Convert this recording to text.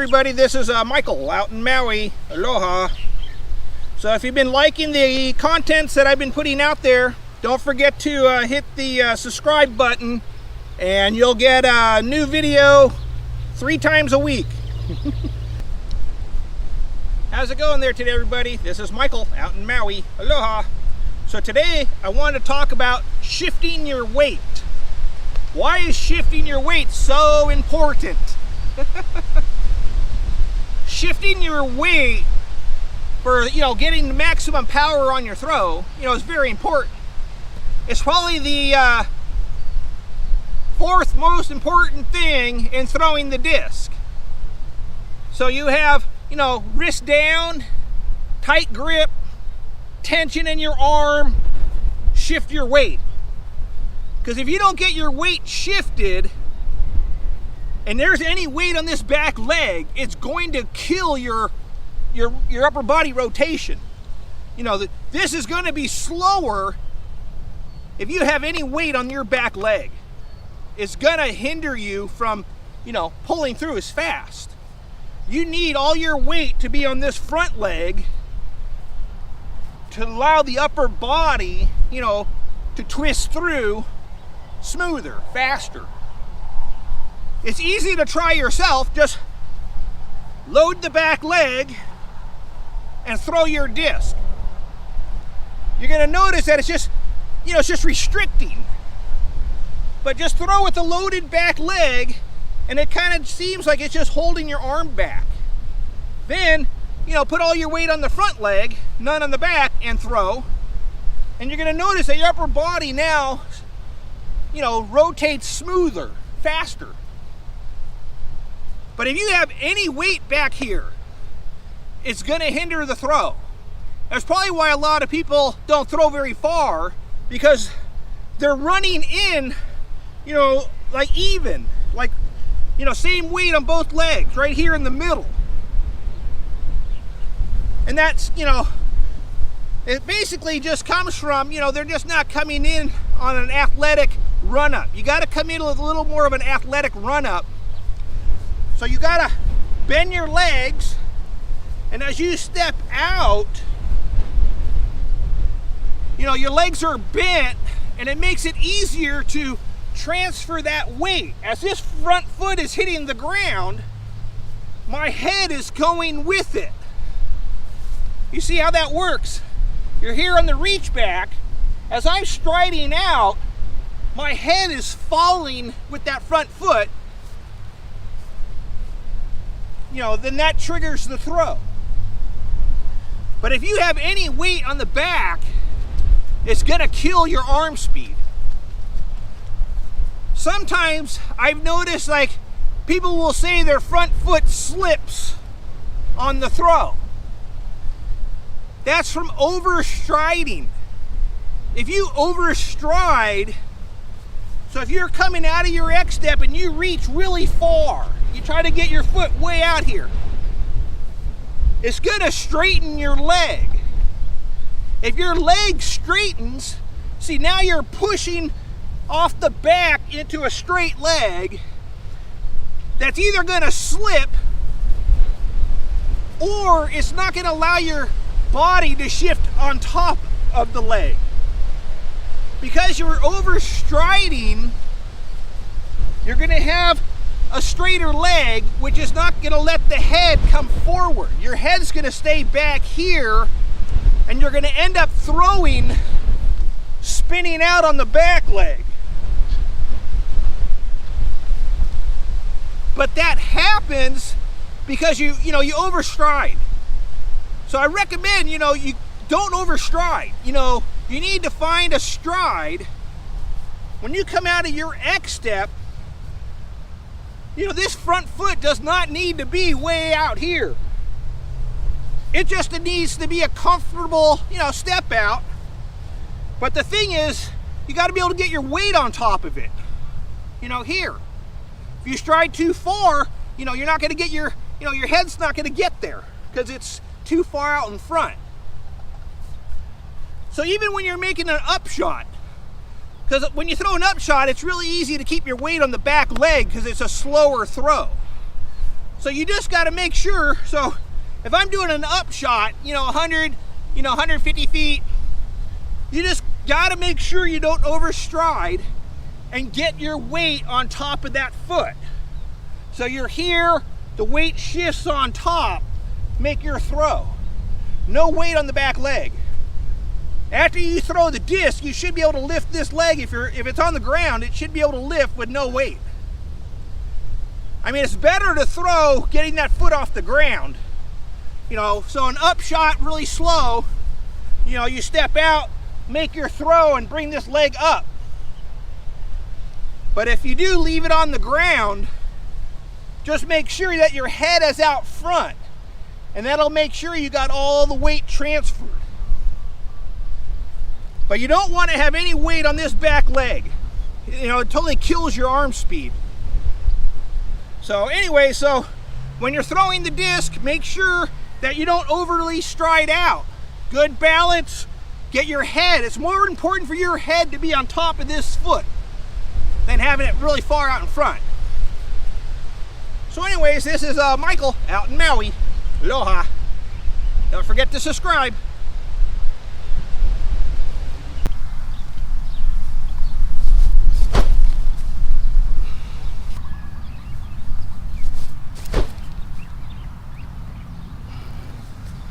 everybody, this is Michael out in Maui. Aloha. So if you've been liking the contents that I've been putting out there, don't forget to hit the subscribe button and you'll get a new video 3 times a week. How's it going there today, everybody? This is Michael out in Maui. Aloha. So today I want to talk about shifting your weight. Why is shifting your weight so important? Shifting your weight for, getting the maximum power on your throw, is very important. It's probably the 4th most important thing in throwing the disc. So you have, wrist down, tight grip, tension in your arm, shift your weight. Because if you don't get your weight shifted, and there's any weight on this back leg, it's going to kill your upper body rotation. This is going to be slower if you have any weight on your back leg. It's going to hinder you from, pulling through as fast. You need all your weight to be on this front leg to allow the upper body, to twist through smoother, faster. It's easy to try yourself. Just load the back leg and throw your disc. You're going to notice that it's just restricting. But just throw with the loaded back leg and it kind of seems like it's just holding your arm back. Then, put all your weight on the front leg, none on the back, and throw. And you're going to notice that your upper body now, rotates smoother, faster. But if you have any weight back here, it's going to hinder the throw. That's probably why a lot of people don't throw very far, because they're running in, like even, like, same weight on both legs, right here in the middle. And that's, it basically just comes from, they're just not coming in on an athletic run-up. You got to come in with a little more of an athletic run-up. So you got to bend your legs, and as you step out, your legs are bent, and it makes it easier to transfer that weight. As this front foot is hitting the ground, my head is going with it. You see how that works? You're here on the reach back. As I'm striding out, my head is falling with that front foot. Then that triggers the throw. But if you have any weight on the back, it's gonna kill your arm speed. Sometimes I've noticed, like, people will say their front foot slips on the throw. That's from overstriding. If you overstride, so if you're coming out of your X step and you reach really far, you try to get your foot way out here, it's gonna straighten your leg. If your leg straightens, see, now you're pushing off the back into a straight leg that's either gonna slip or it's not gonna allow your body to shift on top of the leg. Because you're overstriding, you're gonna have a straighter leg, which is not gonna let the head come forward. Your head's gonna stay back here, and you're gonna end up throwing, spinning out on the back leg. But that happens because you overstride. So I recommend, you don't overstride. You need to find a stride. When you come out of your X step, this front foot does not need to be way out here. It just needs to be a comfortable, step out. But the thing is, you got to be able to get your weight on top of it. Here. If you stride too far, you're not going to get your head's not going to get there because it's too far out in front. So even when you're making an upshot, because when you throw an upshot, it's really easy to keep your weight on the back leg because it's a slower throw. So you just got to make sure. So if I'm doing an upshot, 100, 150 feet, you just got to make sure you don't overstride and get your weight on top of that foot. So you're here, the weight shifts on top, make your throw. No weight on the back leg. After you throw the disc, you should be able to lift this leg. If it's on the ground, it should be able to lift with no weight. I mean, it's better to throw getting that foot off the ground. So an upshot really slow, you step out, make your throw and bring this leg up. But if you do leave it on the ground, just make sure that your head is out front, and that'll make sure you got all the weight transferred. But you don't want to have any weight on this back leg. It totally kills your arm speed. So anyway, so when you're throwing the disc, make sure that you don't overly stride out. Good balance, get your head. It's more important for your head to be on top of this foot than having it really far out in front. So anyways, this is Michael out in Maui. Aloha. Don't forget to subscribe.